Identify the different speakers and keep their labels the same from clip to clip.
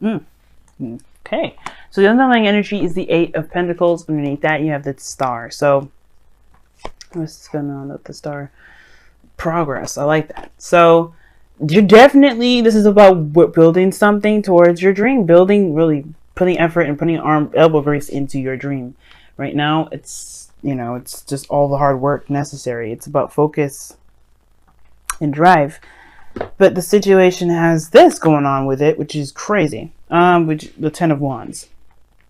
Speaker 1: Mm. Okay. So the underlying energy is the Eight of Pentacles. Underneath that, you have the Star. So what's going on with the Star? Progress. I like that. So you're definitely, this is about building something towards your dream, building, really putting effort and putting elbow grease into your dream. Right now, it's, it's just all the hard work necessary. It's about focus and drive. But the situation has this going on with it, which is crazy. Which the Ten of Wands.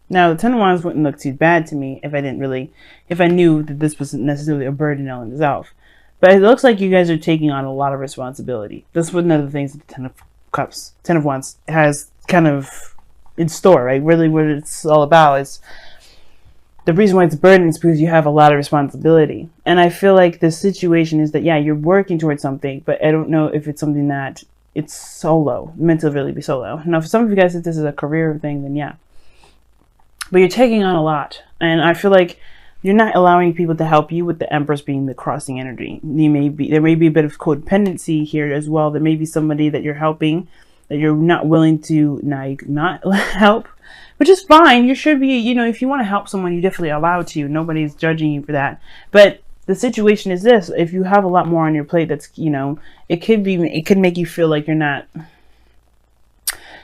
Speaker 1: Now, the Ten of Wands wouldn't look too bad to me if I knew that this wasn't necessarily a burden on itself. But it looks like you guys are taking on a lot of responsibility. This was one of the things that the Ten of Wands has kind of in store, right? Really what it's all about is the reason why it's a burden is because you have a lot of responsibility. And I feel like the situation is that, yeah, you're working towards something, but I don't know if it's something that it's solo, meant to really be solo. Now, for some of you guys, if this is a career thing, then yeah. But you're taking on a lot. And I feel like you're not allowing people to help you, with the Empress being the crossing energy. There may be a bit of codependency here as well. There may be somebody that you're helping that you're not willing to not help, which is fine. You should be, if you want to help someone, you definitely allowed to. Nobody's judging you for that. But the situation is this: if you have a lot more on your plate, that's, it could make you feel like you're not.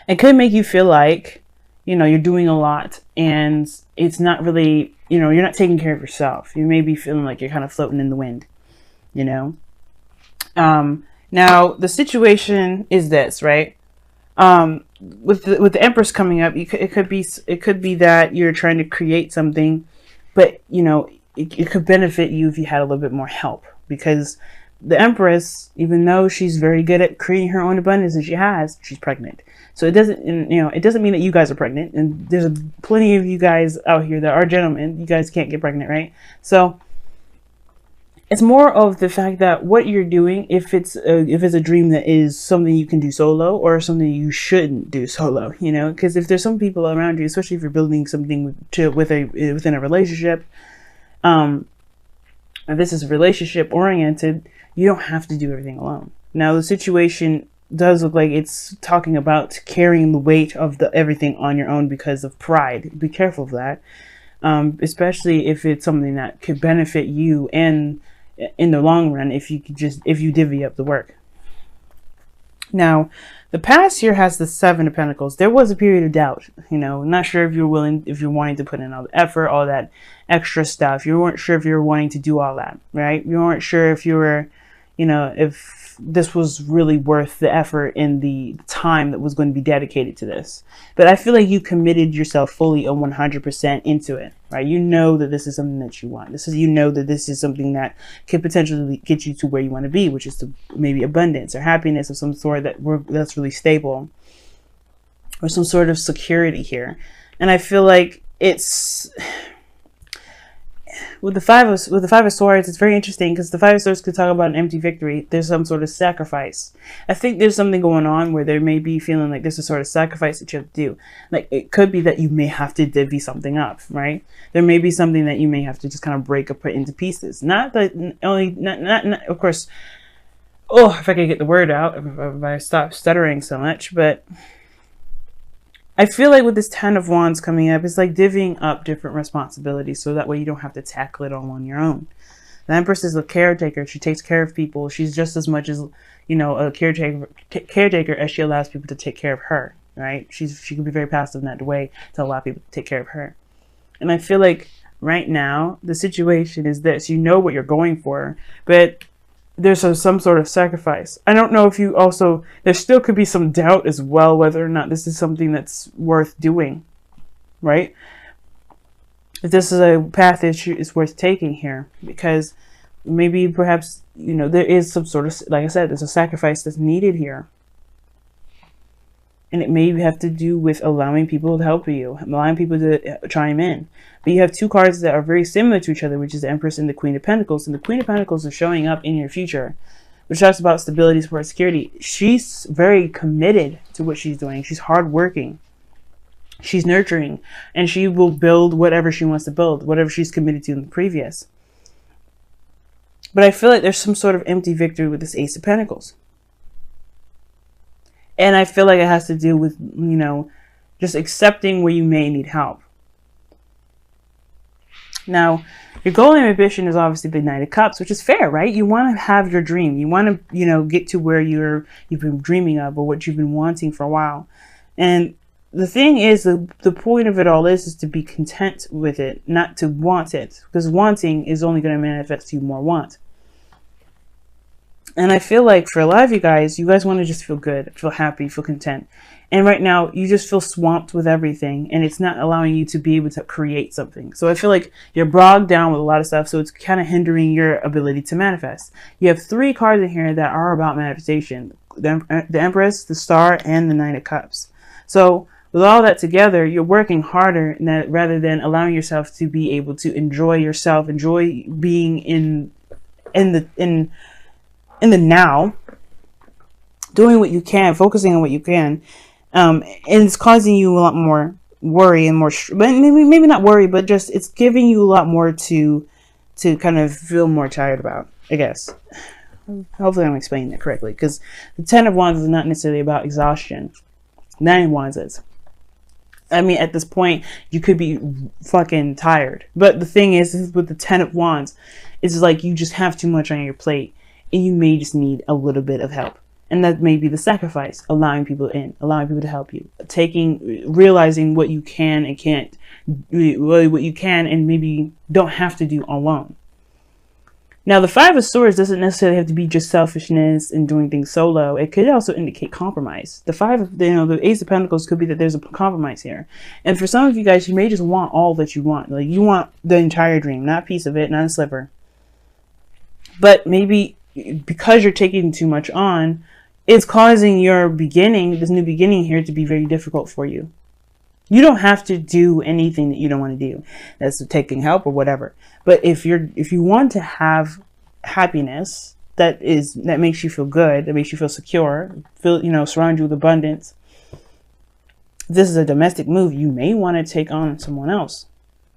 Speaker 1: It could make you feel like, you're doing a lot and it's not really, you're not taking care of yourself. You may be feeling like you're kind of floating in the wind, Now the situation is this, right? With the Empress coming up, it could be that you're trying to create something, but it could benefit you if you had a little bit more help, because the Empress, even though she's very good at creating her own abundance, and she's pregnant. So it doesn't mean that you guys are pregnant, and there's plenty of you guys out here that are gentlemen. You guys can't get pregnant, right? So it's more of the fact that what you're doing, if it's a dream that is something you can do solo, or something you shouldn't do solo, because if there's some people around you, especially if you're building something within a relationship, if this is relationship oriented, you don't have to do everything alone. Now the situation does look like it's talking about carrying the weight of everything on your own because of pride. Be careful of that, especially if it's something that could benefit you and in the long run, if you divvy up the work. Now, the past here has the Seven of Pentacles. There was a period of doubt, not sure if you're wanting to put in all the effort, all that extra stuff. You weren't sure if you were wanting to do all that, right? You weren't sure if you were, if this was really worth the effort and the time that was going to be dedicated to this. But I feel like you committed yourself fully and 100% into it, right? You know that this is something that you want. That this is something that could potentially get you to where you want to be, which is to maybe abundance or happiness of some sort that's really stable, or some sort of security here. And I feel like it's with the Five of Swords, it's very interesting because the Five of Swords could talk about an empty victory. There's some sort of sacrifice. I think there's something going on where there may be feeling like there's a sort of sacrifice that you have to do. Like, it could be that you may have to divvy something up, right? There may be something that you may have to just kind of break or put into pieces. Not of course. Oh, if I could get the word out, if I stop stuttering so much, but I feel like with this Ten of Wands coming up, it's like divvying up different responsibilities so that way you don't have to tackle it all on your own. The Empress is a caretaker. She takes care of people. She's just as much as, a caretaker as she allows people to take care of her, right? She can be very passive in that way to allow people to take care of her. And I feel like right now, the situation is this. You know what you're going for, but there's some sort of sacrifice. I don't know if there still could be some doubt as well whether or not this is something that's worth doing, right? If this is a path that is worth taking here, because maybe perhaps, there is some sort of, like I said, there's a sacrifice that's needed here. And it may have to do with allowing people to help you, allowing people to chime in. But you have two cards that are very similar to each other, which is the Empress and the Queen of Pentacles. And the Queen of Pentacles is showing up in your future, which talks about stability, support, security. She's very committed to what she's doing. She's hardworking. She's nurturing. And she will build whatever she wants to build, whatever she's committed to in the previous. But I feel like there's some sort of empty victory with this Ace of Pentacles. And I feel like it has to do with, just accepting where you may need help. Now, your goal and ambition is obviously the Knight of Cups, which is fair, right? You want to have your dream. You want to, get to where you've been dreaming of, or what you've been wanting for a while. And the thing is, the point of it all is to be content with it, not to want it, because wanting is only going to manifest you more want. And I feel like for a lot of you guys want to just feel good, feel happy, feel content. And right now you just feel swamped with everything, and it's not allowing you to be able to create something. So I feel like you're bogged down with a lot of stuff. So it's kind of hindering your ability to manifest. You have 3 cards in here that are about manifestation: the Empress, the Star, and the Nine of Cups. So with all that together, you're working harder rather than allowing yourself to be able to enjoy yourself, enjoy being in the now, doing what you can, focusing on what you can, and it's causing you a lot more worry and more, but maybe not worry, but just it's giving you a lot more to kind of feel more tired about, I guess. Hopefully I'm explaining that correctly, because the Ten of Wands is not necessarily about exhaustion. Nine of Wands is. I mean, at this point, you could be fucking tired. But the thing is with the Ten of Wands, it's like you just have too much on your plate, and you may just need a little bit of help. And that may be the sacrifice, allowing people in, allowing people to help you, realizing what you can and can't, what you can and maybe don't have to do alone. Now, the Five of Swords doesn't necessarily have to be just selfishness and doing things solo. It could also indicate compromise. The Ace of Pentacles could be that there's a compromise here. And for some of you guys, you may just want all that you want. Like, you want the entire dream, not a piece of it, not a sliver. But maybe because you're taking too much on, it's causing this new beginning here, to be very difficult for you. You don't have to do anything that you don't want to do. That's taking help or whatever. But if you want to have happiness that makes you feel good, that makes you feel secure, surround you with abundance, this is a domestic move. You may want to take on someone else.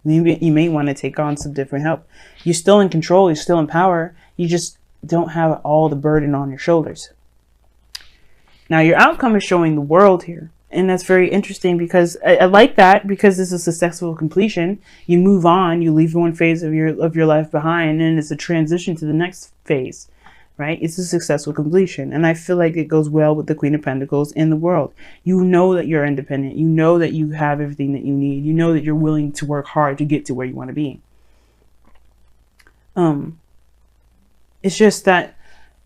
Speaker 1: You may want to take on some different help. You're still in control. You're still in power. You just don't have all the burden on your shoulders. Now, your outcome is showing the World here. And that's very interesting, because I like that, because this is a successful completion. You move on, you leave one phase of your life behind, and it's a transition to the next phase, right? It's a successful completion. And I feel like it goes well with the Queen of Pentacles and the World. You know that you're independent. You know that you have everything that you need. You know that you're willing to work hard to get to where you want to be. It's just that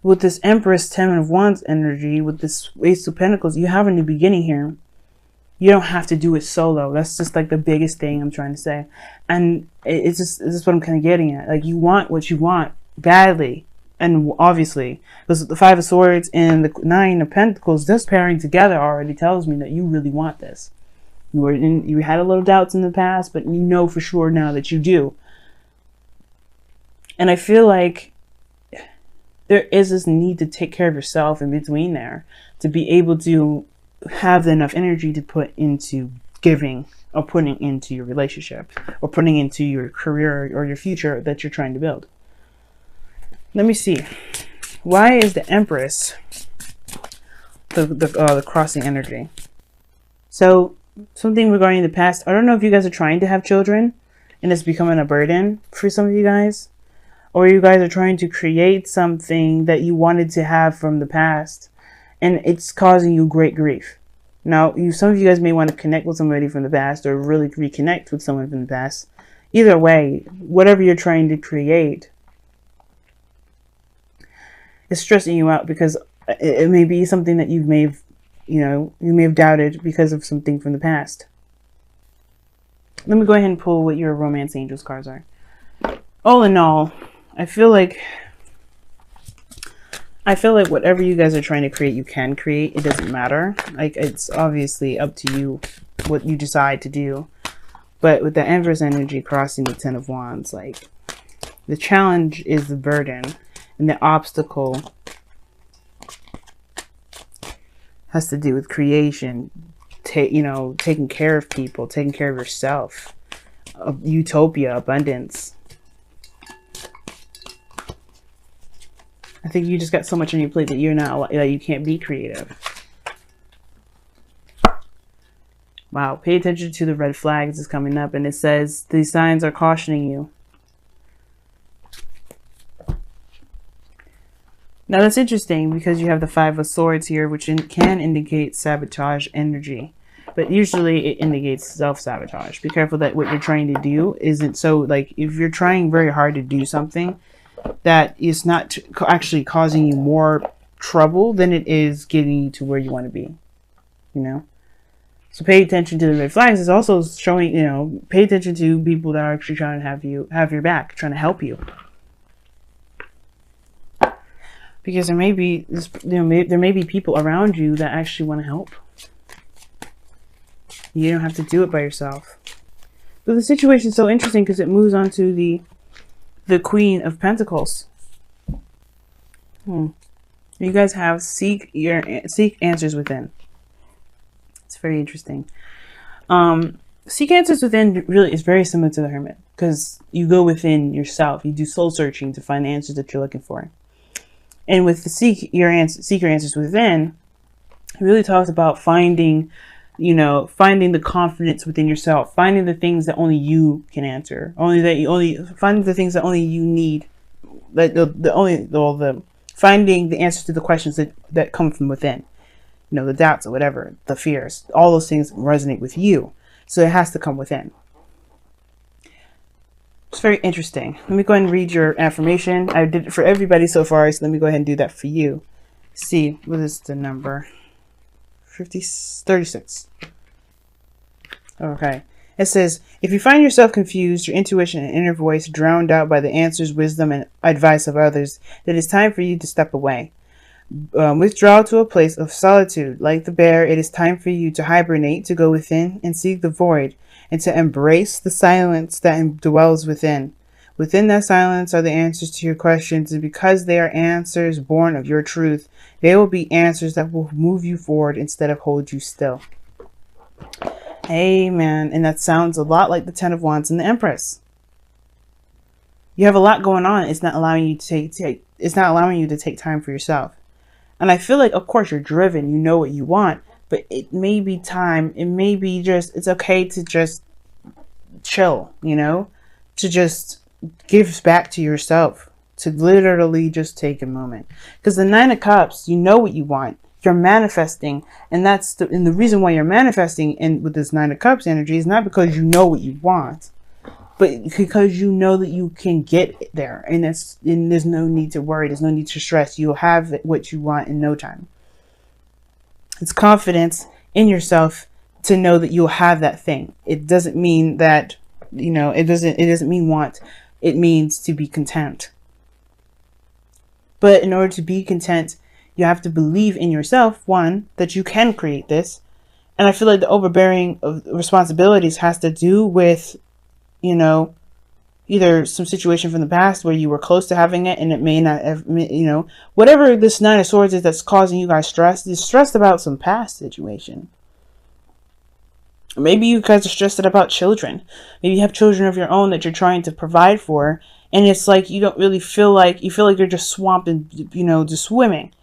Speaker 1: with this Empress, Ten of Wands energy, with this Ace of Pentacles, you have a new beginning here. You don't have to do it solo. That's just like the biggest thing I'm trying to say. And it's just what I'm kind of getting at. Like, you want what you want badly. And obviously, because the Five of Swords and the Nine of Pentacles, this pairing together already tells me that you really want this. You had a little doubts in the past, but you know for sure now that you do. And I feel like there is this need to take care of yourself in between there, to be able to have enough energy to put into giving, or putting into your relationship, or putting into your career or your future that you're trying to build. Let me see. Why is the Empress the crossing energy? So something regarding the past. I don't know if you guys are trying to have children and it's becoming a burden for some of you guys. Or you guys are trying to create something that you wanted to have from the past, and it's causing you great grief. Now, some of you guys may want to connect with somebody from the past, or really reconnect with someone from the past. Either way, whatever you're trying to create is stressing you out, because it may be something that you may have doubted because of something from the past. Let me go ahead and pull what your Romance Angels cards are. All in all, I feel like whatever you guys are trying to create, you can create. It doesn't matter. Like, it's obviously up to you what you decide to do. But with the Empress energy crossing the Ten of Wands, like, the challenge is the burden, and the obstacle has to do with creation, taking care of people, taking care of yourself, utopia, abundance. I think you just got so much on your plate that you can't be creative. Wow, pay attention to the red flags is coming up, and it says these signs are cautioning you. Now that's interesting because you have the Five of Swords here, which can indicate sabotage energy, but usually it indicates self-sabotage. Be careful that what you're trying to do isn't so, like, if you're trying very hard to do something that is not actually causing you more trouble than it is getting you to where you want to be, you know? So pay attention to the red flags. It's also showing, you know, pay attention to people that are actually trying to have your back, trying to help you. Because there may be, there may be people around you that actually want to help. You don't have to do it by yourself. But the situation is so interesting because it moves on to the Queen of Pentacles. You guys have seek answers within. It's very interesting. Seek answers within really is very similar to the Hermit, because you go within yourself. You do soul searching to find the answers that you're looking for. And with the seek your answers within, it really talks about finding, you know, finding the confidence within yourself, finding the things that only you can answer, finding the things that only you need, finding the answers to the questions that come from within. You know, the doubts or whatever, the fears, all those things resonate with you. So it has to come within. It's very interesting. Let me go ahead and read your affirmation. I did it for everybody so far, so let me go ahead and do that for you. See, what is the number? 36. Okay. It says, if you find yourself confused, your intuition and inner voice drowned out by the answers, wisdom, and advice of others, then it's time for you to step away. Withdraw to a place of solitude. Like the bear, it is time for you to hibernate, to go within and seek the void, and to embrace the silence that dwells within. Within that silence are the answers to your questions, and because they are answers born of your truth, they will be answers that will move you forward instead of hold you still. Amen. And that sounds a lot like the Ten of Wands and the Empress. You have a lot going on. It's not allowing you to take time for yourself. And I feel like, of course, you're driven. You know what you want. But it may be time. It may be just, it's okay to just chill, you know? To just give back to yourself. To literally just take a moment. Because the Nine of Cups, you know what you want. You're manifesting. And the reason why you're manifesting with this Nine of Cups energy is not because you know what you want, but because you know that you can get there, and there's no need to worry. There's no need to stress. You'll have what you want in no time. It's confidence in yourself to know that you'll have that thing. It doesn't mean that, you know, it doesn't mean want. It means to be content. But in order to be content, you have to believe in yourself, one, that you can create this. And I feel like the overbearing of responsibilities has to do with, you know, either some situation from the past where you were close to having it and it may not have, you know, whatever this Nine of Swords is that's causing you guys stress, you're stressed about some past situation. Maybe you guys are stressed about children. Maybe you have children of your own that you're trying to provide for, and it's like you don't really feel like, you feel like you're just swamped and, you know, just swimming.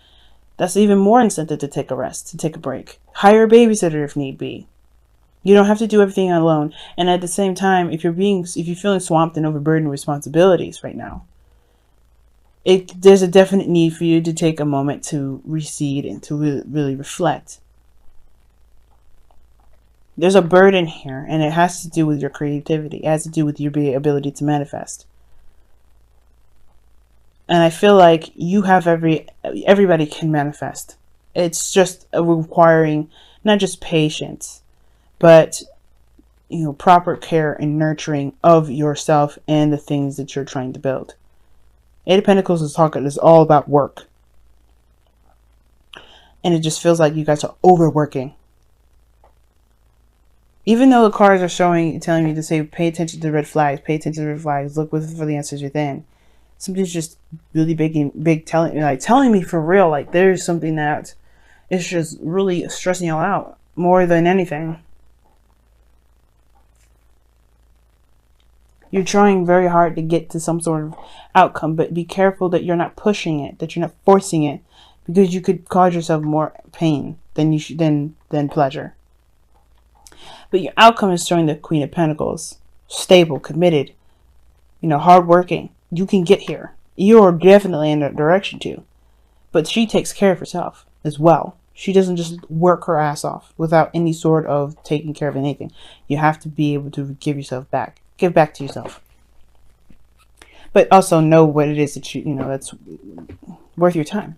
Speaker 1: That's even more incentive to take a rest, to take a break. Hire a babysitter if need be. You don't have to do everything alone. And at the same time, if you're feeling swamped and overburdened with responsibilities right now, there's a definite need for you to take a moment to recede and to really reflect. There's a burden here, and it has to do with your creativity. It has to do with your ability to manifest. And I feel like you have everybody can manifest. It's just requiring not just patience, but, you know, proper care and nurturing of yourself and the things that you're trying to build. Eight of Pentacles is all about work. And it just feels like you guys are overworking. Even though the cards are telling you to say, pay attention to the red flags, pay attention to the red flags, look for the answers within. Something's just really big telling me for real, like there's something that is just really stressing y'all out more than anything. You're trying very hard to get to some sort of outcome, but be careful that you're not pushing it, that you're not forcing it, because you could cause yourself more pain than you should than pleasure. But your outcome is showing the Queen of Pentacles. Stable, committed, hardworking. You can get here. You're definitely in that direction too. But she takes care of herself as well. She doesn't just work her ass off without any sort of taking care of anything. You have to be able to give yourself back. Give back to yourself. But also know what it is that that's worth your time.